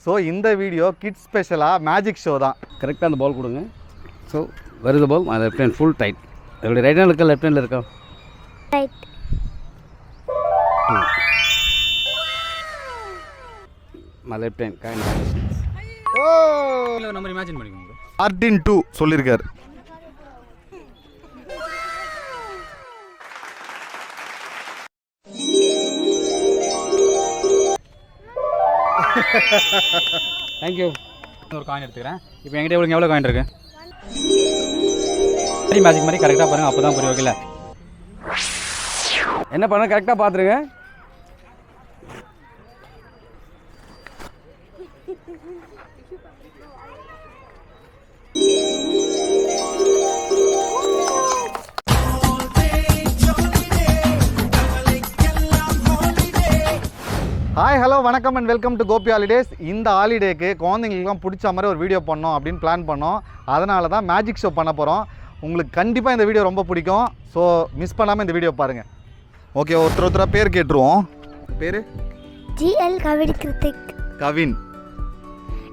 So இந்த video kids ஸ்பெஷலாக magic show தான். கரெக்டாக அந்த பால் கொடுங்க. ஸோ வருது பால், அது லெஃப்ட் ஹேண்ட் ஃபுல் டைட். எப்படி ரைட் ஹேண்ட் இருக்கா லெஃப்ட் ஹேண்டில் இருக்கா? Right. Left hand kind. Oh number imagine பண்ணிக்கோங்க. மார்டின் 2 சொல்லியிருக்காரு. தேங்க்யூ. ஒரு காயின் எடுத்துக்கிறேன். இப்போ என்கிட்ட உங்களுக்கு எவ்வளோ காயின் இருக்கு? மேஜிக் மாதிரி கரெக்டாக பாருங்கள், அப்போ தான் புரியும். ஓகேல என்ன பண்ண கரெக்டாக பார்த்துருங்க. ஹாய் ஹலோ வணக்கம் and welcome to Gopi holidays. இந்த ஹாலிடேக்கு குழந்தைங்களுக்குலாம் பிடிச்ச மாதிரி ஒரு வீடியோ பண்ணோம் அப்படின்னு பிளான் பண்ணோம். அதனால தான் மேஜிக் ஷோ பண்ண போகிறோம். உங்களுக்கு கண்டிப்பாக இந்த வீடியோ ரொம்ப பிடிக்கும். ஸோ மிஸ் பண்ணாமல் இந்த வீடியோ பாருங்கள். ஓகே, ஒருத்தராக பேர் கேட்டுருவோம். பேர் ஜிஎல் கவின் கிருத்திக். கவின்.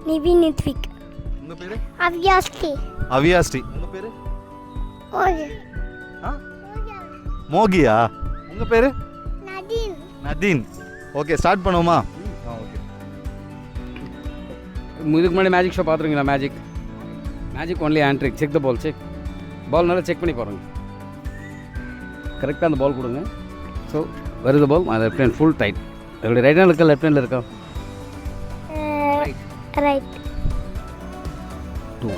நிவின் நித்விக். உங்கள் பேர்? அவ்யாஸ்ரீ. அவ்யாஸ்ரீ. உங்கள் பேர்? ஓகே. மோகியா. உங்கள் பேர்? நதீன். நதீன். ஓகே, ஸ்டார்ட் பண்ணுவோமா? ஓகே. இதுக்கு முன்னாடி மேஜிக் ஷோ பார்த்துருங்களா? Magic only hand trick. Check the ball. Ball நல்லா செக் பண்ணி பாருங்கள். கரெக்டாக அந்த பால் கொடுங்க. ஸோ வருது பால், அது லெஃப்ட் ஹேண்ட் ஃபுல் டைட். எப்படி ரைட் ஹேண்ட் இருக்கா லெஃப்ட் ஹேண்டில் இருக்கா? ரைட். 2.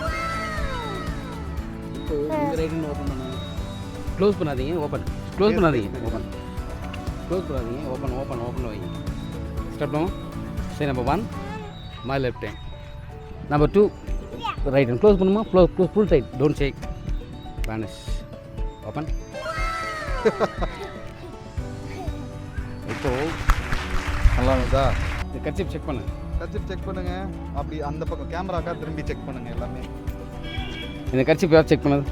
இப்போ ரைட் ஹேண்ட் ஓப்பன் பண்ணுங்க. க்ளோஸ் பண்ணாதீங்க, ஓப்பன். க்ளோஸ் பண்ணாதீங்க, ஓப்பன். க்ளோஸ் பண்ணாதீங்க, ஓப்பன் வைங்க. ஸ்டார்ட் பண்ணுவோம். சரி, number 1 my left hand. Number 2 right hand. Close பண்ணுமா? Close full tight. Don't shake. Vanish. Open. இப்போ நல்லா இருக்குதா? இந்த கர்ச்சீப் செக் பண்ணுங்க. கர்ச்சீப் செக் பண்ணுங்க. அப்படி அந்த பக்கம் கேமராக்கா திரும்பி செக் பண்ணுங்க. எல்லாமே இந்த கர்ச்சீப் யார் செக் பண்ணது?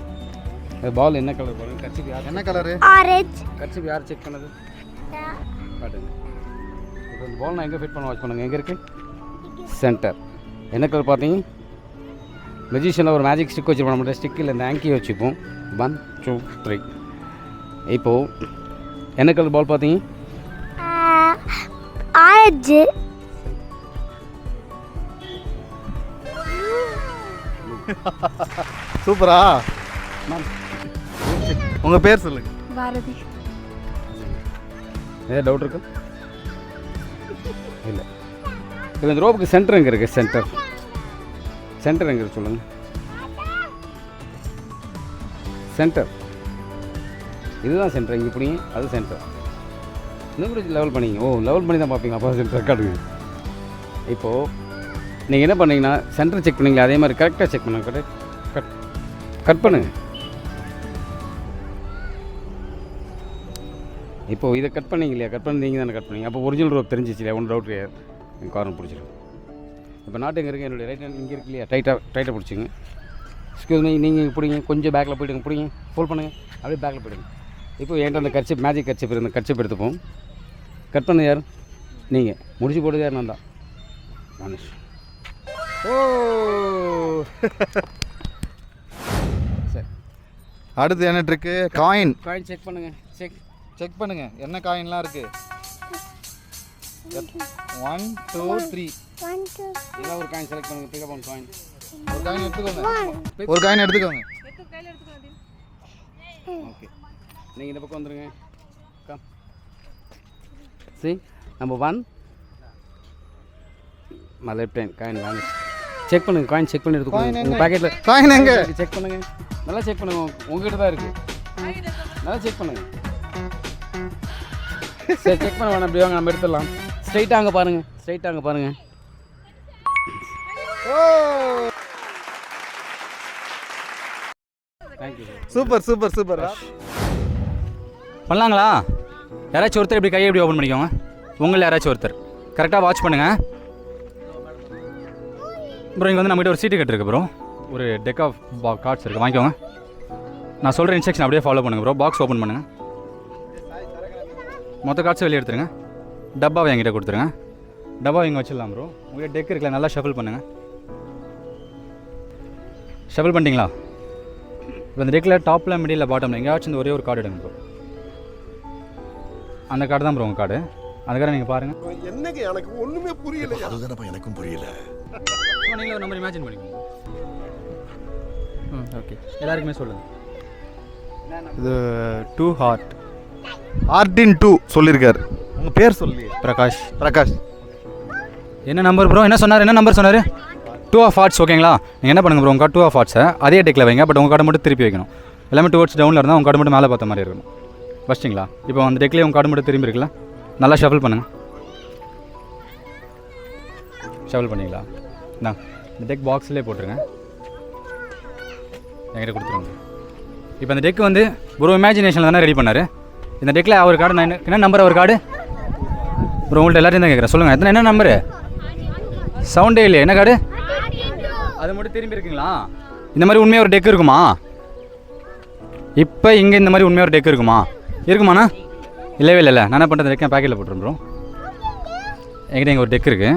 பால் என்ன கலர் பாருங்க. கர்ச்சீப் யார்? என்ன கலரு? ஆரஞ்சு. கர்ச்சீப் யார் செக் பண்ணது? காட்டுங்க. இப்போ இந்த பால் நான் எங்கே ஃபிட் பண்ண வாட்ச் பண்ணுங்க. எங்கே இருக்குது? சென்டர். என்ன கலர் பார்த்தீங்க? மெஜிஷியனில் ஒரு மேஜிக் ஸ்டிக் வச்சுருப்போம். நம்மகிட்ட ஸ்டிக்கில் இந்த ஆங்கி வச்சுப்போம். 1 2 3. இப்போது என்ன கலர் பால் பார்த்தீங்க? ஆரஞ்சு. சூப்பரா. உங்கள் பேர் சொல்லுங்க. பாரதி. ஏதாவது டவுட் இருக்கு? இல்லை. இப்போ இந்த ரோப்புக்கு சென்டர் எங்கே இருக்குது? சென்டர் எங்கே இருக்குது சொல்லுங்கள். சென்டர் இதுதான் சென்டர். இங்கே இப்படி அது சென்டர். இன்னும் கூட லெவல் பண்ணிங்க. லெவல் பண்ணி தான் பார்ப்பீங்க. அப்போ சென்டர் காட்டுங்க. இப்போது நீங்கள் என்ன பண்ணீங்கன்னா சென்டர் செக் பண்ணிங்களா, அதே மாதிரி கரெக்டாக செக் பண்ணுங்க. கட் பண்ணுங்க. இப்போது இதை கட் பண்ணிங்க இல்லையா? கட் பண்ணி நீங்கள் தானே கட் பண்ணீங்க. அப்போ ஒரிஜினல் ரோப் தெரிஞ்சிச்சு இல்லையா? ஒன்றும் டவுட் கிடையாது. என் கார்னர் பிடிச்சிடும். இப்போ நாட்டு எங்கே இருக்குது? என்னுடைய ரைட் ஹேண்ட் இங்கே இருக்கு இல்லையா? டைட்டாக பிடிச்சிங்க. எக்ஸ்கியூஸ் மீ, நீங்கள் பிடிங்க. கொஞ்சம் பேக்கில் போய்டுங்க. பிடிங்க. ஃபோல்ட் பண்ணுங்கள். அப்படியே பேக்கில் போய்டுங்க. இப்போ என்கிட்ட அந்த கர்ச்சீப் மேஜிக் கர்ச்சீப் இருந்த கர்ச்சீப் எடுத்துப்போம். கட் பண்ண யார்? நீங்கள். முடிச்சு போடுறது யார்? நான் தான். மனுஷ். சரி, அடுத்து என்ன ட்ரிக்கு? காயின் செக் பண்ணுங்கள். செக் பண்ணுங்க. என்ன காயின்லாம் இருக்கு? 1 2 3. ஏதாவது ஒரு காயின் செலக்ட் பண்ணுங்கள். Pick up an coin. ஒரு காயின் எடுத்துக்கோங்க. ஓகே, நீங்கள் இந்த பக்கம் வந்துடுங்க. கம். சரி, number 1 my left hand coin vanish. Check பண்ணுங்கள். காயின் செக் பண்ணி எடுத்துக்கோங்க. உங்கள் பாக்கெட்டில் காயின் எங்க? செக் பண்ணுங்கள். நல்லா செக் பண்ணுங்கள். உங்ககிட்ட தான் இருக்குது. நல்லா செக் பண்ணுங்கள். சரி, செக் பண்ண வேணாம். அப்படி வாங்க, நம்ம எடுத்துடலாம். ஸ்ட்ரைட்டாக அங்கே பாருங்கள். தேங்க்யூ. சூப்பர். பண்ணலாங்களா? யாராச்சும் ஒருத்தர் இப்படி கையை எப்படி ஓப்பன் பண்ணிக்கோங்க. உங்களில் யாராச்சும் ஒருத்தர் கரெக்டாக வாட்ச் பண்ணுங்கள். ப்ரோ, இங்கே வந்து நம்மகிட்ட ஒரு சீட்டு கட்டிருக்கு ப்ரோ. ஒரு டெக் ஆஃப் கார்ட்ஸ் இருக்குது, வாங்கிக்கோங்க. நான் சொல்கிற இன்ஸ்ட்ரக்ஷன் அப்படியே ஃபாலோ பண்ணுங்கள் ப்ரோ. பாக்ஸ் ஓப்பன் பண்ணுங்கள். மொத்த கார்ட்ஸை வெளியே எடுத்துருங்க. டப்பாவை என்கிட்ட கொடுத்துருங்க. டப்பா இங்கே வச்சிடலாம் ப்ரோ. உங்கள்கிட்ட டெக் இருக்குல்ல, நல்லா ஷஃபிள் பண்ணுங்கள். ஷஃபிள் பண்ணிட்டீங்களா? இப்போ அந்த டெக்கில் டாப்பில் மிடில் பாட்டமில் எங்கேயாச்சும் இந்த ஒரே ஒரு கார்டு எடுங்க ப்ரோ. அந்த கார்டு தான் ப்ரோ உங்கள் கார்டு. அந்த கார்டை நீங்கள் பாருங்கள். என்னங்க எனக்கு ஒண்ணுமே புரியல. அதுதானப்பா எனக்கும் புரியல. நீங்களே ஒரு நம்பர் இமேஜின் பண்ணிக்கோங்க. ஓகே, எல்லாருக்குமே சொல்லுங்கள். இது 2 ஹார்ட். ஆர்டின் 2 சொல்லியிருக்காரு. உங்கள் பேர் சொல்லி. பிரகாஷ். பிரகாஷ். என்ன நம்பர் ப்ரோ? என்ன சொன்னார்? என்ன நம்பர் சொன்னார்? 2 ஆஃப் ஹார்ட்ஸ். ஓகேங்களா? நீங்கள் என்ன பண்ணுங்கள் ப்ரோ, உங்கள் 2 ஆஃப் ஹார்ட்ஸை அதே டெக்கில் வைங்க. பட் உங்கள் கார்டு மட்டும் திருப்பி வைக்கணும். எல்லாமே டுவர்ட்ஸ் டவுனில் இருந்தால் உங்கள் கார்டு மட்டும் மேலே பார்த்த மாதிரி இருக்கணும். வச்சிட்டிங்களா? இப்போ அந்த டெக்லேயே உங்கள் கார்டு மட்டும் திரும்பி இருக்குல்ல, நல்லா ஷஃபிள் பண்ணுங்கள். ஷஃபிள் பண்ணிங்களா? நான் இந்த டெக் பாக்ஸ்லேயே போட்டுருங்க, என்கிட்ட கொடுத்துருங்க. இப்போ அந்த டெக் வந்து ப்ரோ இமேஜினேஷனில் தானே ரெடி பண்ணார். இந்த டெக்கில் அவர் கார்டு நான் என்ன நம்பர் அவர் கார்டு ப்ரோ? உங்கள்கிட்ட எல்லாத்தையும் தான் கேட்குறேன். சொல்லுங்கள், எத்தனை என்ன நம்பரு? சவுண்டே இல்லையா? என்ன கார்டு? அது மட்டும் திரும்பி இருக்குங்களா? இந்த மாதிரி உண்மையாக ஒரு டெக் இருக்குமா? இப்போ இங்கே இந்த மாதிரி உண்மையாக ஒரு டெக் இருக்குமா? இருக்குமாண்ணா? இல்லவே இல்லை. நான் என்ன பண்ணுறது, டெக்கை பேக்கெட்டில் போட்டுருங்க ப்ரோ. என்கிட்ட இங்கே ஒரு டெக் இருக்குது,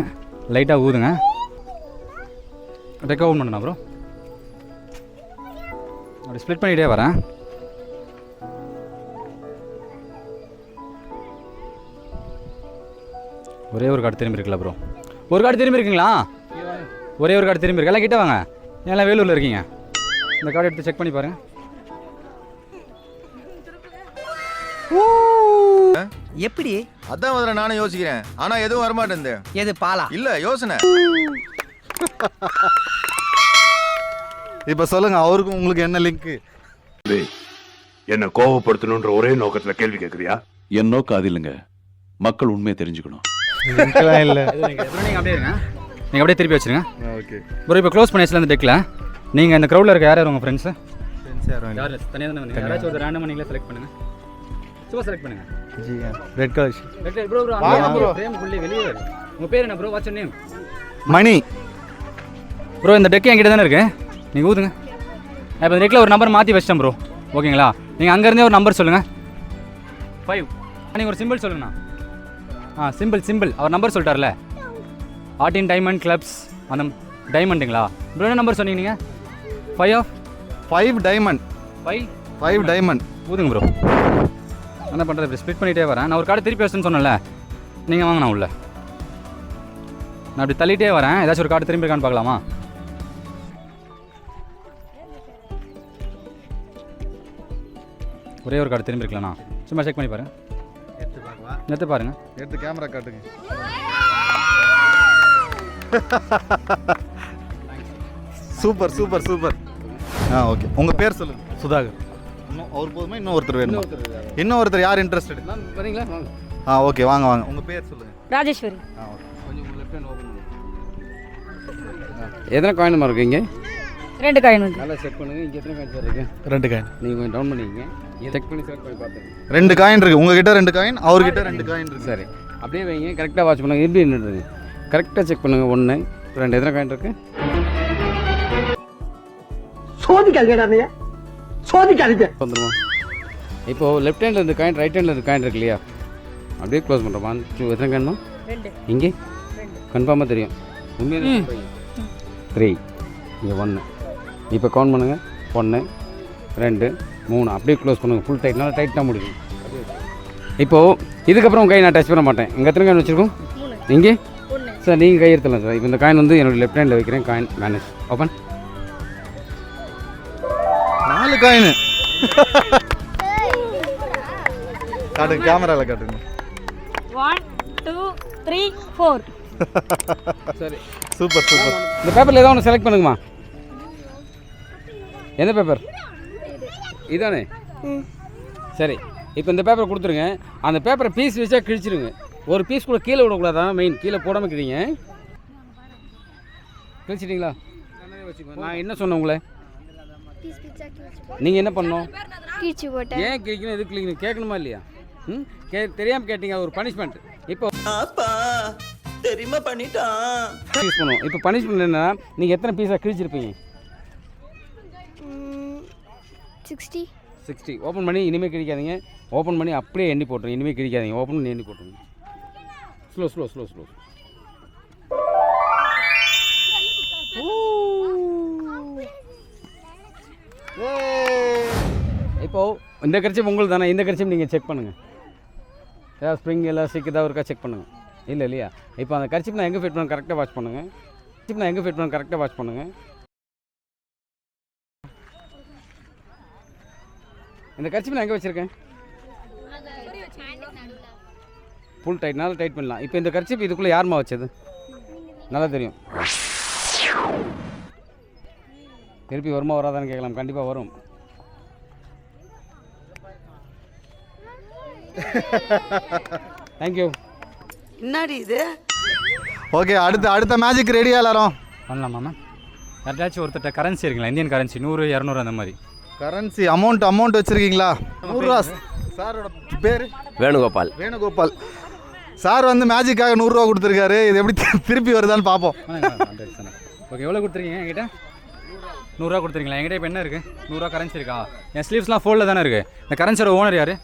லைட்டாக ஊதுங்க. டெக்கை ஓன் பண்ணணும் ப்ரோ. அப்படி ஸ்ப்ளிட் பண்ணிகிட்டே வரேன். ஒரே ஒரு கார்டு திரும்பி இருக்குல்ல ப்ரோ? ஒரு கார்டு திரும்பி இருக்குங்களா? ஒரே ஒரு கார்டு திரும்பி இருக்கு. எல்லாம் கிட்ட வாங்க, எல்லாம் வேலூரில் இருக்கீங்க. இந்த கார்டு எடுத்து செக் பண்ணி பாருங்க. எப்படி? அதான் முதல்ல நானும் யோசிக்கிறேன். ஆனா எதுவும் வரமாட்டேன். எது பாலா? இல்ல யோசனை. இப்போ சொல்லுங்க, அவருக்கும் உங்களுக்கு என்ன லிங்க்? என்ன கோவப்படுத்தணுன்ற ஒரே நோக்கத்துல கேள்வி கேட்குறியா? என் நோக்கம் அது இல்லைங்க, மக்கள் உண்மையை தெரிஞ்சுக்கணும். லிங்க்லாம் இல்லை. நீங்கள் அப்படியே இருங்க, நீங்கள் அப்படியே திருப்பி வச்சுருங்க. ஓகே ப்ரோ, இப்போ க்ளோஸ் பண்ணியாச்சுல அந்த டெக்கில். நீங்கள் இந்த க்ரௌடில் இருக்க யார் உங்கள் ஃப்ரெண்ட்ஸு? யாரும் இல்லை. யார் தனியாக தானே வந்தீங்க? யாராச்சும் ஒரு ரேண்டமாக நீங்களே செலக்ட் பண்ணுங்கள். சும்மா செலக்ட் பண்ணுங்கள். Red colour. ப்ரோ ப்ரோ வாங்க bro. ஃப்ரேம் புள்ளி வெளியே வரும். உங்கள் பேர் என்ன ப்ரோ? What's name? மணி. ப்ரோ, இந்த டெக் என்கிட்ட தானே இருக்கு, நீங்கள் ஊதுங்க. இப்போ இந்த டெக்கில் ஒரு நம்பர் மாற்றி வச்சிட்டேன் ப்ரோ. ஓகேங்களா? நீங்கள் அங்கேருந்தே ஒரு நம்பர் சொல்லுங்கள். 5. நீங்கள் ஒரு சிம்பிள் சொல்லுங்கண்ணா. சிம்பிள் அவர் நம்பர் சொல்லிட்டார்ல, ஆர்டின் டைமண்ட் கிளப்ஸ் அந்த டைமண்டுங்களா ப்ரோ? என்ன நம்பர் சொன்னீங்க நீங்கள்? 5 டைமண்ட். 5 டைமண்ட். ஊதுங்க ப்ரோ. என்ன பண்ணுறது, இப்படி ஸ்ப்ளிட் பண்ணிகிட்டே வரேன். நான் ஒரு கார்டு திருப்பி வச்சுன்னு சொன்னேன்ல, நீங்கள் வாங்க, நான் உள்ள நான் அப்படி தள்ளிட்டே வரேன். ஏதாச்சும் ஒரு கார்டு திரும்பி இருக்கான்னு பார்க்கலாமா? ஒரே ஒரு கார்டு திரும்பி இருக்கலாம்ண்ணா. சும்மா செக் பண்ணி பாருங்க. எடுத்து பாருங்க. எடுத்து கேமரா காட்டுங்க. Super super super. ஓகே, உங்கள் பேர் சொல்லுங்கள். சுதாகர். இன்னும் அவர் போதுமா? இன்னும் ஒருத்தர் வேணுமா? இன்னும் ஒருத்தர் யார் இன்ட்ரெஸ்டட்? வரீங்களா? வாங்க. ஓகே, வாங்க வாங்க. உங்கள் பேர் சொல்லுங்கள். ராஜேஸ்வரி. ஓகே. கொஞ்சம் உங்கள் லெஃப்ட் ஹேண்ட் ஓப்பன் பண்ணுங்க. எத்தனை காயின் இருக்கு இங்கே? 2 காயின் வந்து. நல்லா செக் பண்ணுங்கள். இங்கே எத்தனை காயின் இருக்குது? 2 காயின். நீங்கள் கொஞ்சம் டவுன் பண்ணிக்கிங்க. செக் பண்ணி செலக்ட் பண்ணி பார்த்துங்க. 2 காயின் இருக்குது. உங்ககிட்ட 2 காயின், அவர்கிட்ட 2 காயின் இருக்குது. சரி, அப்படியே வைங்க. கரெக்டாக வாட்ச் பண்ணுங்கள். எப்படி நின்றுது கரெக்டாக செக் பண்ணுங்கள். 1 2 எத்தனை காயின் இருக்குது? சோதிக்காதீங்க, சோதிக்காதீங்க. வந்துடுமா? இப்போது லெஃப்ட் ஹேண்டில் இருந்து காயின், ரைட் ஹேண்டில் இருந்து காயின் இருக்கு இல்லையா? அப்படியே க்ளோஸ் பண்ணுறோம். 1 2 எத்தனை காயின்மா? 2. இங்கே கன்ஃபார்மாக தெரியும். உண்மையாக 3 இங்கே 1. இப்போ கவுண்ட் பண்ணுங்கள். 1 2 3 அப்படியே க்ளோஸ் பண்ணுங்கள். ஃபுல் டைட், நல்லா டைட்டாக முடியும். இப்போது இதுக்கப்புறம் கை நான் டச் பண்ண மாட்டேன். இங்கே எத்தனை காயின் வச்சுருக்கோம்? இங்கே சார் நீங்கள் கை எடுத்துலாம் சார். இப்போ இந்த காயின் வந்து என்னோடய லெஃப்ட் ஹேண்டில் வைக்கிறேன். Coin manage open. 4 காயின். காட்டுங்க, கேமராவில் காட்டுங்க. 1 2 3 4. சரி, சூப்பர் சூப்பர். இந்த பேப்பரில் ஏதாவது ஒன்று செலக்ட் பண்ணுங்கம்மா. எந்த பேப்பர்? இதானே? சரி, இப்போ இந்த பேப்பரை கொடுத்துருங்க. அந்த பேப்பரை பீஸ் வச்சா கிழிச்சிருங்க. ஒரு பீஸ் கூட கீழே விடக்கூடாதான் மெயின். கீழே போடாமல் கிழிங்க. கிழிச்சிட்டிங்களா? நான் என்ன சொன்னேன் உங்களை? நீங்கள் என்ன பண்ணணும்? கீச்சு போட்டேன். ஏன் கிழிக்கணும், எது கிழிக்கணும் கேட்கணுமா இல்லையா? தெரியாமல் கேட்டீங்க, அது ஒரு பனிஷ்மெண்ட். இப்போ தெரியுமா பண்ணிட்டான். யூஸ் பண்ணுவோம். இப்போ பனிஷ்மெண்ட் என்னன்னா, நீங்கள் எத்தனை பீஸாக கிழிச்சிருப்பீங்க? 60. ஓப்பன் பண்ணி இனிமேல் கிழிக்காதீங்க. ஓப்பன் பண்ணி அப்படியே எண்ணி போட்டுருங்க. இனிமேல் கிழிக்காதீங்க. ஓப்பன் பண்ணி எண்ணி போட்டுருங்க. ஸ்லோ. இந்த கர்ச்சிப் உங்களுக்கு தானே, இந்த கர்ச்சிப் நீங்கள் செக் பண்ணுங்கள். ஏதாவது ஸ்ப்ரிங் எலாஸ்டிக் ஏதாவது இருக்கா செக் பண்ணுங்கள். இல்லை இல்லையா? இப்போ அந்த கர்ச்சிப் நான் எங்கே ஃபிட் பண்ண கரெக்டாக வாட்ச் பண்ணுங்கள். கர்ச்சிப் நான் எங்கே ஃபிட் பண்ண கரெக்டாக வாட்ச் பண்ணுங்கள். இந்த கர்ச்சிப் நான் எங்கே வச்சுருக்கேன்? ஃபுல் டைட், நல்லா டைட் பண்ணலாம். இப்போ இந்த கர்ச்சிப் இதுக்குள்ளே யாருமா வச்சது? நல்லா தெரியும். திருப்பி வருமா வராதான்னு கேட்கலாம். கண்டிப்பாக வரும். தேங்க்யூ. என்னடி இது? ஓகே, அடுத்த மேஜிக் ரெடியா எல்லாரும்? பண்ணலாமா மேம்? யார்ட்டாச்சும் ஒருத்தட்ட கரன்சி இருக்குங்களா? இந்தியன் கரன்சி 100, 200 அந்த மாதிரி கரன்சி அமௌண்ட் வச்சுருக்கீங்களா? 100 ரூபா. சாரோட பேர் வேணுகோபால். வேணுகோபால் சார் வந்து மேஜிக்காக 100 ரூபா கொடுத்துருக்காரு. இது எப்படி திருப்பி வருதான்னு பார்ப்போம். ஓகே, எவ்வளோ கொடுத்துருக்கீங்க என்கிட்ட? 100 ரூபா கொடுத்துருக்கீங்களா? என்கிட்ட இப்போ என்ன இருக்குது? 100 ரூபா கரன்சி இருக்கா? என் ஸ்லீவ்ஸ்லாம் ஃபோல்டில் தானே இருக்குது. இந்த கரன்சியோட ஓனர் யார்?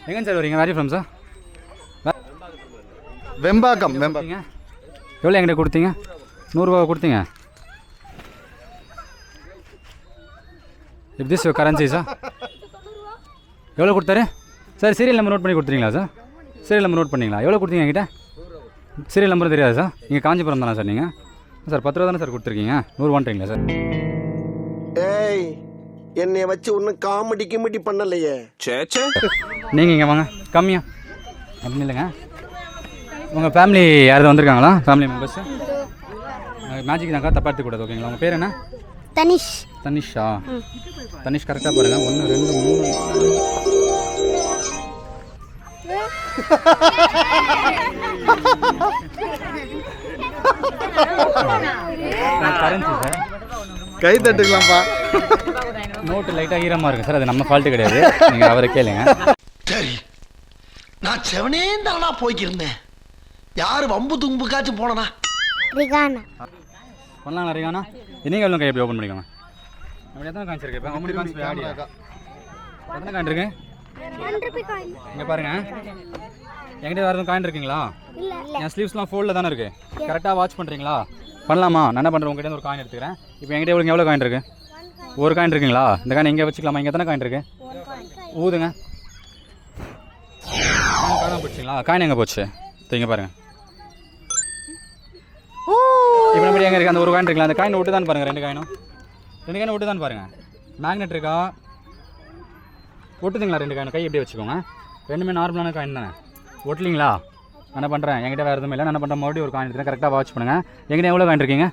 எங்கே சார் வரீங்க? Where from sir? வெம்பாக்கம். எவ்வளோ என்கிட்ட கொடுத்தீங்க? 100 ரூபா கொடுத்தீங்க. இப் திஸ் யுவர் கரன்சி சார்? எவ்வளோ கொடுத்தாரு சார்? சீரியல் நம்பர் நோட் பண்ணி கொடுத்துறீங்களா சார்? சீரியல் நம்பர் நோட் பண்ணிங்களா? எவ்வளோ கொடுத்தீங்க என்கிட்ட? சீரியல் நம்பர் தெரியாது சார்? நீங்கள் காஞ்சிபுரம் தானே சார் நீங்கள்? சார் 10 ரூபா தானே சார் கொடுத்துருக்கீங்க? 100 வாங்குறீங்களா சார்? ஏய், என்னைய வச்சு ஒன்னும் காமெடி பண்ணலையே. சேச்சே, நீங்கள் இங்கே வாங்க. கம்மியா அப்படி இல்லைங்க. உங்கள் ஃபேமிலி யாராவது வந்திருக்காங்களா? Family members? மேஜிக் தாங்க, தப்பாக எடுத்துக்கூடாது. ஓகேங்களா? உங்கள் பேர் என்ன? தனிஷ். தனிஷா? தனிஷ் கரெக்டாக பாருங்கள். 1 2 3 கரன்சி சார். கை தட்டுக்கலாம்ப்பா. நோட்டு லைட்டாக ஈரமாக இருக்குது சார். அது நம்ம ஃபால்ட்டு கிடையாது. நீங்கள் அவரை கேளுங்க. சரி, நான் செவனே தானா போய்க்கிருந்தேன். யாரு வம்பு தும்புக்காச்சும் போனனா? ரிகானா. பண்ணலாம் நிறையாண்ணா. நீங்கள் எவ்வளோ கை எப்படி ஓப்பன் பண்ணிக்கோங்க. அப்படி எத்தனை காயின்ஸ் இருக்கு? இப்போ காயின்ஸ் ஆடியா? எத்தனை காயின் இருக்கு? இங்கே பாருங்க. என்கிட்ட வேறு எதுவும் காயின் இருக்குங்களா? என் ஸ்லீவ்ஸ்லாம் ஃபோல்டில் தானே இருக்குது. கரெக்டாக வாட்ச் பண்ணுறீங்களா? பண்ணலாமா? நான் என்ன பண்ணுறேன், உங்கள்கிட்ட ஒரு காயின் எடுத்துக்கிறேன். இப்போ என்கிட்ட எவ்வளோ காயின் இருக்குது? ஒரு காயின் இருக்குங்களா? இந்த காயின் எங்கே வச்சுக்கலாமா? இங்கே எத்தனை காயின் இருக்குது? ஊதுங்க. காயின் போச்சுங்களா? காயின் எங்கே போச்சு? இங்கே பாருங்கள். இப்போ நம்ம எங்கே இருக்குது? அந்த ஒரு காயின் இருக்குங்களா? அந்த காயின் விட்டு தான் பாருங்கள். 2 காயினும் விட்டு தான் பாருங்கள். மேக்னெட் இருக்கா? ஒட்டுதுங்களா? 2 காயின் கை எப்படி வச்சுக்கோங்க. ரெண்டுமே நார்மலான காயின் தானே. ஒட்டலிங்களா? நான் என்ன பண்ணுறேன், என்கிட்ட வேறு எதுவும் இல்லை. நான் என்ன பண்ணுறேன், மறுபடியும் ஒரு காயின் எடுத்துகிறேன். கரெக்டாக வாட்ச் பண்ணுங்கள். எங்கிட்ட எவ்வளோ காயின் இருக்கீங்க?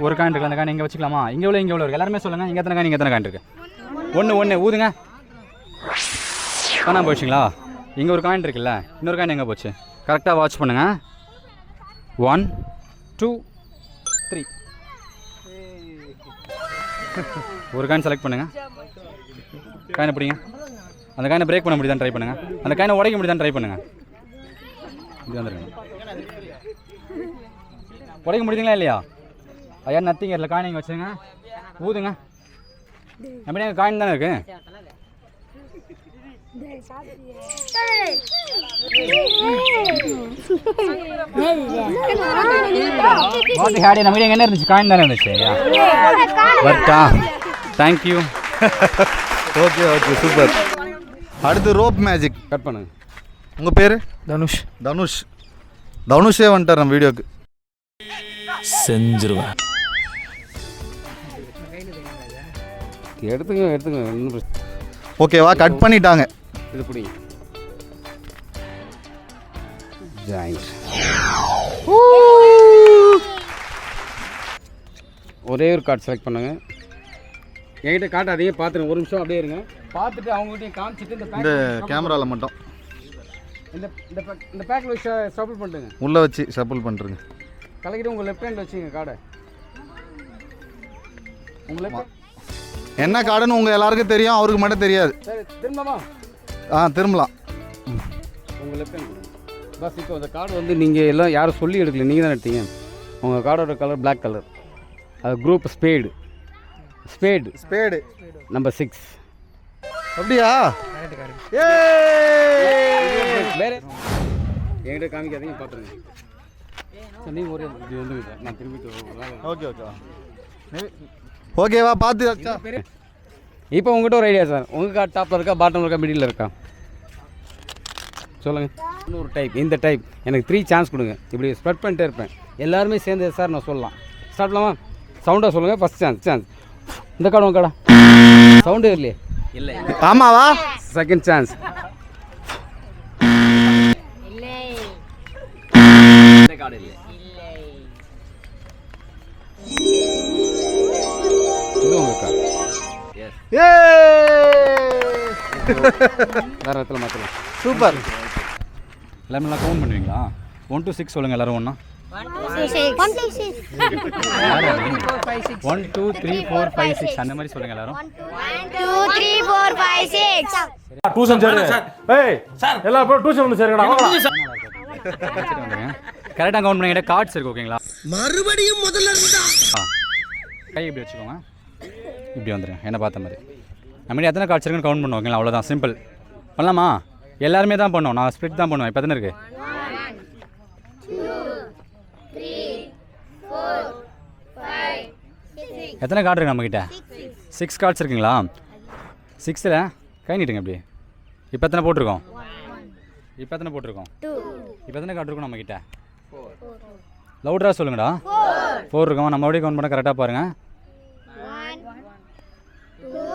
ஒரு காயின் இருக்குது. அந்த காயின் இங்கே வச்சுக்கலாமா? இங்கே எவ்வளோ இருக்குது? எல்லாருமே சொல்லுங்கள். இங்கே எத்தனை காயின்? இங்கே எத்தனை காயின் இருக்குது? 1 ஊதுங்க. காணாமல் போயிடுச்சிங்களா? இங்கே ஒரு காயின் இருக்குல்ல, இன்னொரு காயின் எங்கே போச்சு? கரெக்டாக வாட்ச் பண்ணுங்கள். 1 2 3 ஒரு காயின் செலக்ட் பண்ணுங்கள். காயினை பிடிங்க. அந்த காயினை பிரேக் பண்ண முடியுதான் ட்ரை பண்ணுங்கள். அந்த காயினை உடைக்க முடியுதான் ட்ரை பண்ணுங்கள். இப்படி வந்துருங்க. உடைக்க முடியுதுங்களா இல்லையா? ஐயா நத்திங்க இல்லை. காயின் இங்கே வச்சுருங்க. ஊதுங்க. எப்படி எங்கள் காயின் தானே இருக்குது? நம்ம என்ன இருந்துச்சு? காயின் தானே இருந்துச்சு. வரட்டா? தேங்க்யூ. Okay super. அடுத்து ரோப் மேஜிக். கட் பண்ணுங்க. உங்கள் பேர்? தனுஷ். தனுஷே வந்துட்டார் நம்ம வீடியோக்கு. செஞ்சிருவேன். எடுத்துங்க. ஓகேவா? கட் பண்ணிட்டாங்க. இது பிடிங்க. ஒரே ஒரு கார்டு செலக்ட் பண்ணுங்க. என்கிட்ட காட்டாதீங்க, பார்த்துருங்க. ஒரு நிமிஷம் அப்படியே இருங்க. பார்த்துட்டு அவங்ககிட்டயும் காமிச்சிட்டு இந்த கேமராவில் மட்டும் இந்த பேக்கில் வச்சு ஷஃபிள் பண்ணிட்டுங்க. உள்ளே வச்சு ஷஃபிள் பண்ணுறங்க. கலக்கிட்டு உங்கள் லெஃப்ட் ஹேண்டில் வச்சுங்க கார்டை. உங்கள் லெஃப்ட் என்ன கார்டுன்னு உங்கள் எல்லாருக்கும் தெரியும், அவருக்கு மட்டும் தெரியாது. சரி, திரும்பமா? திரும்பலாம். உங்கள் லெஃப்ட் ஹேண்ட் பஸ். இப்போ அந்த கார்டு வந்து நீங்கள் எல்லாம் யாரும் சொல்லி எடுக்கல, நீங்கள் தான் எடுத்தீங்க. உங்கள் கார்டோட கலர் பிளாக் கலர். அது குரூப் ஸ்பேடு நம்பர் 6. அப்படியா? வேறு என்கிட்ட காமிக்காதீங்க, பார்த்துருங்க. சார் நீங்கள் ஒரே இது வந்து நான் திரும்பிட்டு. ஓகேவா? பார்த்து இப்போ உங்கள்கிட்ட ஒரு ஐடியா சார். உங்கள் கார்டு டாப்பில் இருக்கா, பாட்டமில் இருக்கா, மிடில் இருக்கா? சொல்லுங்கள். இன்னொரு டைப், இந்த டைப் எனக்கு 3 சான்ஸ் கொடுங்க. இப்படி ஸ்ப்ரெட் பண்ணிட்டே இருப்பேன். எல்லாருமே சேர்ந்து சார் நான் சொல்லலாம். ஸ்டார்ட் பண்ணலாமா? சவுண்டாக சொல்லுங்கள். First chance. இந்த கார்டு உங்கள் கார்டா? சவுண்டு இல்லையே. இல்லை. ஆமாவா? Second chance. இந்த கார்டு இல்லை. இது உங்கள் கார்டு. ஏ வேறு இடத்துல மாற்றலாம். சூப்பர். எல்லாமே நல்லா கவுண்ட் பண்ணுவீங்களா? 1 to 6 சொல்லுங்கள் எல்லாரும் ஒன்றா. 1 2 6 1 2 3 4 5 6 அந்த மாதிரி சொல்லுங்கள் எல்லாரும். 1 2 3 4 5 6 டியூஷன் சேரு. ஏய் எல்லாரும் போய் டியூஷன் வந்து சேருங்கடா. கரெக்டாக கவுண்ட் பண்ணிக்கிட்ட கார்ட்ஸ் இருக்கு ஓகேங்களா? மறுபடியும் முதல்ல இருந்தா கை இப்படி வச்சுக்கோங்க. இப்படி வந்துடுங்க என்ன பார்த்த மாதிரி. நம்ம எத்தனை கார்ட்ஸ் இருக்குன்னு கவுண்ட் பண்ணுவோம் ஓகேங்களா? அவ்வளோதான், சிம்பிள். பண்ணலாமா? எல்லாருமே தான் பண்ணுவோம். நான் ஸ்ப்ளிட் தான் பண்ணுவேன். இப்போ எத்தனை இருக்குது? 1 2 3 4 5 6 எத்தனை கார்டு இருக்கு நம்மக்கிட்ட? 6 கார்ட்ஸ் இருக்குங்களா? 6ல் கை நீட்டுங்க இப்படி. இப்போ எத்தனை போட்டிருக்கோம்? 2 இப்போ எத்தனை கார்டு இருக்கும் நம்மக்கிட்ட? 4. லவுடராக சொல்லுங்கடா. 4 இருக்கோம். நம்ம அப்படியே கவுண்ட் பண்ண கரெக்டாக பாருங்கள். 1 2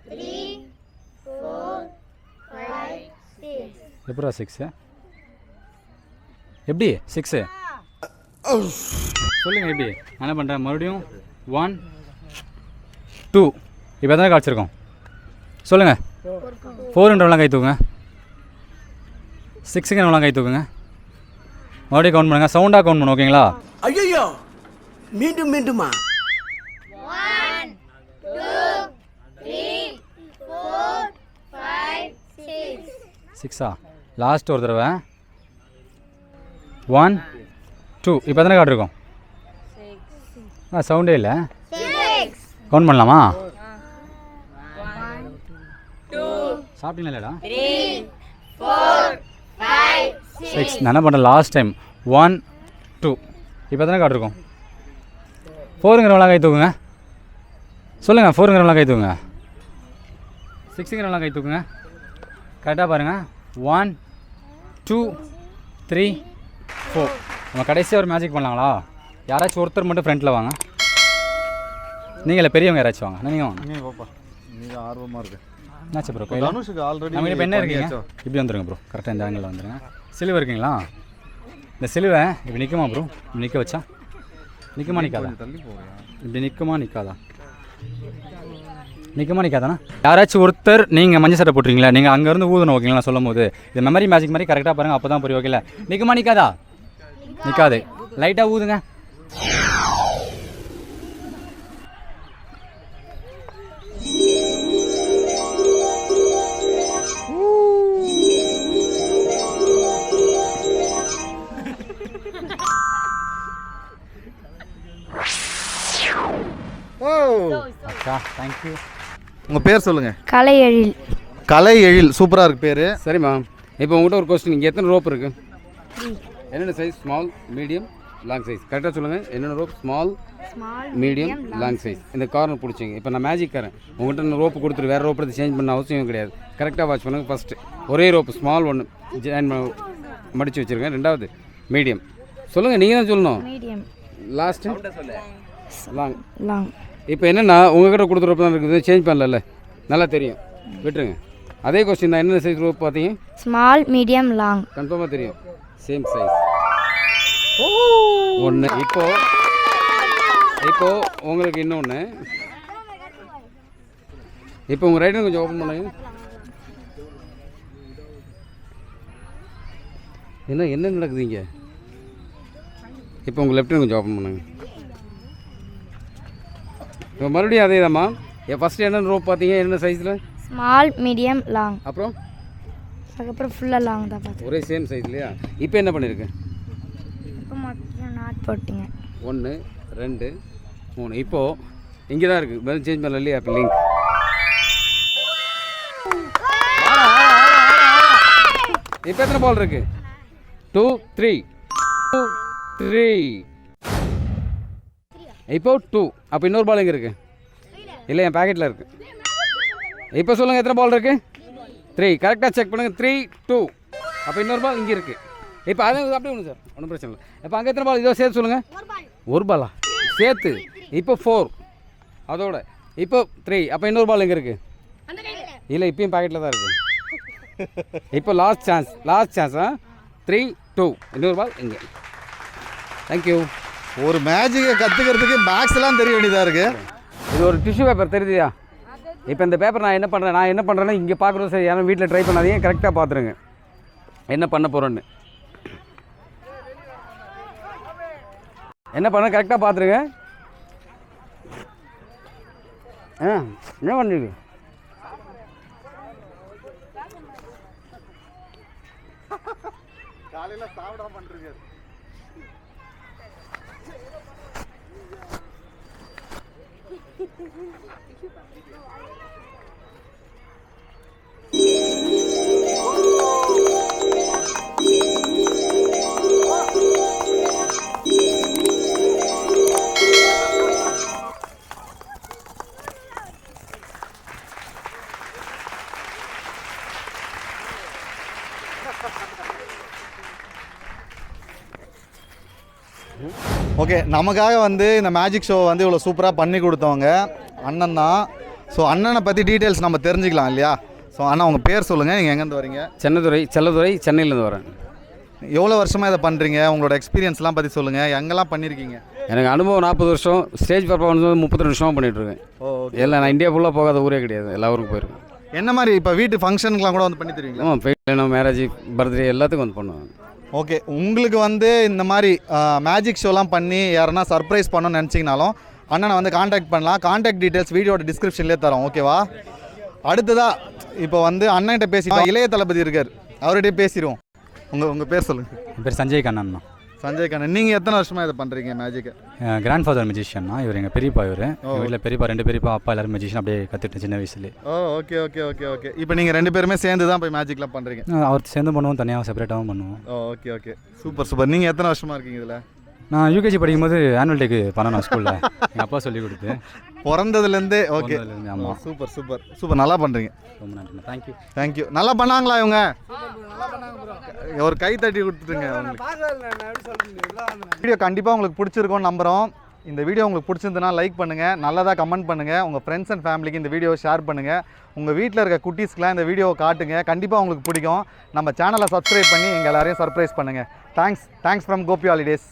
3 4 5 6 எப்படா 6? எப்படி 6? சொல்லுங்கள் எப்படி. நான் என்ன பண்ணுறேன் மறுபடியும் 1 2. இப்போ எத்தனை கார்ட்ஸ் இருக்கும் சொல்லுங்கள்? 4ன்றவங்களாம் கை தூக்குங்க. 6ங்கிறவங்களாம் கை தூக்குங்க. மறுபடியும் கவுண்ட் பண்ணுங்கள். சவுண்டாக கவுண்ட் பண்ணும் ஓகேங்களா? ஐயோ மீண்டுமா 1 2 3 4 5 6 6ஆ? லாஸ்ட் ஒரு தடவை 1 2. இப்போ எத்தனை கார்டு இருக்கும்? சவுண்டே இல்லை. 6 கவுண்ட் பண்ணலாமா? 1 2 சாப்பிட்டீங்களா இல்லைடா? 3 4 5 6. நான் என்ன பண்ணுறேன் லாஸ்ட் டைம் 1 2. இப்போ எத்தனை கார்டு இருக்கும்? 4ங்கிறவங்களாம் கை தூக்குங்க. சொல்லுங்கள். 4ங்கிறவங்களாம் கை தூக்குங்க. 6ங்கிறவங்களாம் கை தூக்குங்க. கரெக்டாக பாருங்கள். 1 2 3 4. நம்ம கடைசியாக ஒரு மேஜிக் பண்ணலாங்களா? யாராச்சும் ஒருத்தர் மட்டும் ஃப்ரண்ட்டில் வாங்க. நீங்களே பெரியவங்க யாராச்சும் வாங்க. நீங்கள் வாங்க. நீ பாப்பா. நீ ஆர்வமாக இருக்கு. என்னாச்சு ப்ரோ? தனுஷுக்கு ஆல்ரெடி நம்ம இப்போ என்ன இருக்கீங்க? இப்படி வந்துருங்க ப்ரோ. கரெக்டாக இந்த ஆங்கிளில் வந்துருங்க. சிலுவை இருக்குங்களா? இந்த சிலுவை இப்படி நிற்குமா ப்ரோ? இப்படி நிற்க வச்சா நிற்குமா நிற்காதா? தள்ளி போவியா? இப்படி நிற்குமா நிற்காதா? நிற்குமா நிற்காதாண்ணா? யாராச்சும் ஒருத்தர் நீங்கள் மஞ்சள் சட்டை போட்டுறீங்களா? நீங்கள் அங்கேருந்து ஊதணும் ஓகேங்களா? சொல்லும் போது இது மெமரி மேஜிக் மாதிரி கரெக்டாக பாருங்கள். அப்போ தான் புரியும் ஓகேல? நிற்குமா நிற்காதா? நிற்காது. லைட்டாக ஊதுங்க. ஓ அக்கா தேங்க்யூ. உங்கள் பேர் சொல்லுங்கள். கலை எழில். கலை எழில். சூப்பராக இருக்குது பேர். சரிம்மா. இப்போ உங்கள்கிட்ட ஒரு கொஸ்டின். இங்கே எத்தனை ரோப் இருக்குது? என்னென்ன size? Small, medium, long size. கரெக்டாக சொல்லுங்கள். என்னென்ன rope? Small, medium, long size. இந்த கார்னர் பிடிச்சிங்க. இப்போ நான் மேஜிக் காரன். உங்கள்கிட்ட நான் ரோப்பு கொடுத்துட்டு வேறு ரோப் எடுத்து சேஞ்ச் பண்ண அவசியம் கிடையாது. கரெக்டாக வாட்ச் பண்ணுங்கள். ஃபஸ்ட்டு ஒரே ரோப்பு ஸ்மால் ஒன்று ஜாயின் மடித்து வச்சுருங்க. ரெண்டாவது மீடியம். சொல்லுங்கள். நீங்கள் தான் சொல்லணும். மீடியம். Last long. லாங். இப்போ என்னென்னா உங்கள்கிட்ட கொடுத்த ரோப் தான் இருக்குது. சேஞ்ச் பண்ணல. நல்லா தெரியும். விட்டுருங்க. அதே கொஸ்டின் தான். என்னென்ன சைஸ் ரோப் பார்த்தீங்க? Small, medium, long. கன்ஃபார்மாக தெரியும். சேம் சைஸ் ஒன்று. இப்போ உங்களுக்கு இன்னொன்று. இப்போ உங்கள் ரைட் ஹேண்ட் கொஞ்சம் ஓப்பன் பண்ணுங்க. என்ன நடக்குது இங்கே? இப்போ உங்கள் லெஃப்ட் ஹேண்ட் கொஞ்சம் ஓப்பன் பண்ணுங்க. இப்போ மறுபடியும் அதே தான்மா. ஃபஸ்ட்டு என்னென்ன ரோப் பார்த்தீங்க? என்ன சைஸில்? Small, medium, long. அப்புறம் அதுக்கப்புறம் ஃபுல்லாக லாங் தான் பார்த்தேன். ஒரே சேம் சைஸ் இல்லையா? இப்போ என்ன பண்ணியிருக்கு? இப்போ மட்டும் நாட் போட்டிங்க. 1 2 3. இப்போது இங்கே தான் இருக்குது. பதில் சேஞ்ச் பண்ணல இல்லையா? இப்போ லிங்க். இப்போ எத்தனை பால் இருக்குது? 2 3 2 3. இப்போ 2. அப்போ இன்னொரு பால் எங்கே இருக்குது? இல்லை, என் பேக்கெட்டில் இருக்குது. இப்போ சொல்லுங்கள் எத்தனை பால் இருக்குது? 3. கரெக்டாக செக் பண்ணுங்கள். 3, 2. அப்போ இன்னொரு பால் இங்கே இருக்குது. இப்போ அது அப்படியே ஒன்று சார், ஒன்றும் பிரச்சனை இல்லை. இப்போ அங்கே எத்தனை பால்? இதோ சேர்த்து சொல்லுங்கள். ஒரு பாலா சேர்த்து? இப்போ 4 அதோட இப்போ 3. அப்போ இன்னொரு பால் எங்கே இருக்குது? இல்லை, இப்பயும் பாக்கெட்டில் தான் இருக்குது. இப்போ லாஸ்ட் சான்ஸ் 3, 2. இன்னொரு பால் இங்கே. தேங்க்யூ. ஒரு மேஜிக்கை கற்றுக்கிறதுக்கு மேக்ஸ்லாம் தெரிய வேண்டியதாக இருக்குது. இது ஒரு டிஷ்யூ பேப்பர் தெரியுதுயா? இப்போ இந்த பேப்பர் நான் என்ன பண்ணுறேன்னா இங்கே பார்க்குறது சரி, யாரும் வீட்டில் ட்ரை பண்ணாதீங்க, கரெக்டாக பார்த்துருங்க என்ன பண்ண போகிறோன்னு. என்ன பண்ண கரெக்டாக பார்த்துருங்க. என்ன பண்ணுறீங்க? காலையில் சாப்பிடாம பண்ணுறீங்க. ஓகே, நமக்காக வந்து இந்த மேஜிக் ஷோ வந்து இவ்வளோ சூப்பராக பண்ணி கொடுத்தவங்க அண்ணன் தான். ஸோ அண்ணனை பற்றி டீட்டெயில்ஸ் நம்ம தெரிஞ்சுக்கலாம் இல்லையா? ஸோ அண்ணா உங்கள் பேர் சொல்லுங்கள், நீங்கள் எங்கேருந்து வரீங்க? செல்லதுரை, சென்னையிலேருந்து வரேன். எவ்வளோ வருஷமாக இதை பண்ணுறீங்க? உங்களோட எக்ஸ்பீரியன்ஸ்லாம் பற்றி சொல்லுங்கள், எங்கெல்லாம் பண்ணியிருக்கீங்க? எனக்கு அனுபவம் 40 வருஷம். ஸ்டேஜ் பர்ஃபார்மன்ஸ் 32 வருஷமாக பண்ணிகிட்ருக்கேன். எல்லாம் நான் இந்தியா ஃபுல்லாக போகாத ஊரே கிடையாது, எல்லா ஊருக்கும் போயிருக்கேன். என்ன மாதிரி இப்போ வீட்டு ஃபங்க்ஷனுக்குலாம் கூட வந்து பண்ணி தருவீங்களா? ஃபெயிலியர், மேரேஜ், பர்த்டே எல்லாத்துக்கும் வந்து பண்ணுவேன். ஓகே, உங்களுக்கு வந்து இந்த மாதிரி மேஜிக் ஷோலாம் பண்ணி யாருன்னா சர்ப்ரைஸ் பண்ணணும்னு நினச்சிங்கனாலும் அண்ணனை வந்து காண்டாக்ட் பண்ணலாம். காண்டாக்ட் டீட்டெயில்ஸ் வீடியோட டிஸ்கிரிப்ஷன்லேயே தரோம். ஓகேவா? அடுத்ததாக இப்போ வந்து அண்ணன்கிட்ட பேசிட்டோம், இளைய தளபதி இருக்கார், அவர்கிட்டயே பேசிடுவோம். உங்கள் பேர் சொல்லுங்கள். என் பேர் சஞ்சய் கண்ணன். சஞ்சய் கண்ணன், நீங்கள் எத்தனை வருஷமாக இதை பண்ணுறீங்க மேஜிக்கை? கிராண்ட் ஃபாதர் மெஜிஷியன்னா, இவர் எங்கள் பெரியப்பா. இவர் எங்கள் வீட்டில் பெரியப்பா, 2 பெரியப்பா, அப்பா எல்லாரும் மெஜிஷியன் அப்படியே கற்றுட்டு சின்ன வயசுலேயே. Okay okay okay okay. இப்போ நீங்கள் 2 பேருமே சேர்ந்து தான் போய் மேஜிக்லாம் பண்ணுறீங்க? அவர் சேர்ந்து பண்ணுவோம், தனியாக செப்பரேட்டாகவும் பண்ணுவோம். Okay okay, super super. நீங்கள் எத்தனை வருஷமாக இருக்கீங்க இதில்? நான் யூகேஜி படிக்கும்போது ஆனுவல் டேக்கு பண்ணணும் ஸ்கூலில், எங்கள் அப்பா சொல்லி கொடுத்து. பிறந்ததுலேருந்தே? ஓகே, ஆமாம். சூப்பர் சூப்பர் சூப்பர், நல்லா பண்ணுறீங்க. ரொம்ப நன்றி. தேங்க்யூ. தேங்க்யூ. நல்லா பண்ணாங்களா இவங்க? ஒரு கை தட்டி கொடுத்துட்டுங்க. வீடியோ கண்டிப்பாக உங்களுக்கு பிடிச்சிருக்கோன்னு நம்புகிறோம். இந்த வீடியோ உங்களுக்கு பிடிச்சிருந்துன்னா லைக் பண்ணுங்கள், நல்லதாக கமெண்ட் பண்ணுங்கள், உங்கள் ஃப்ரெண்ட்ஸ் அண்ட் ஃபேமிலிக்கு இந்த வீடியோவை ஷேர் பண்ணுங்கள், உங்கள் வீட்டில் இருக்க குட்டீஸ்க்கெலாம் இந்த வீடியோவை காட்டுங்க, கண்டிப்பாக உங்களுக்கு பிடிக்கும். நம்ம சேனலை சப்ஸ்கிரைப் பண்ணி எங்கள் எல்லாரையும் சர்ப்ரைஸ் பண்ணுங்கள். Thanks from Gopi holidays.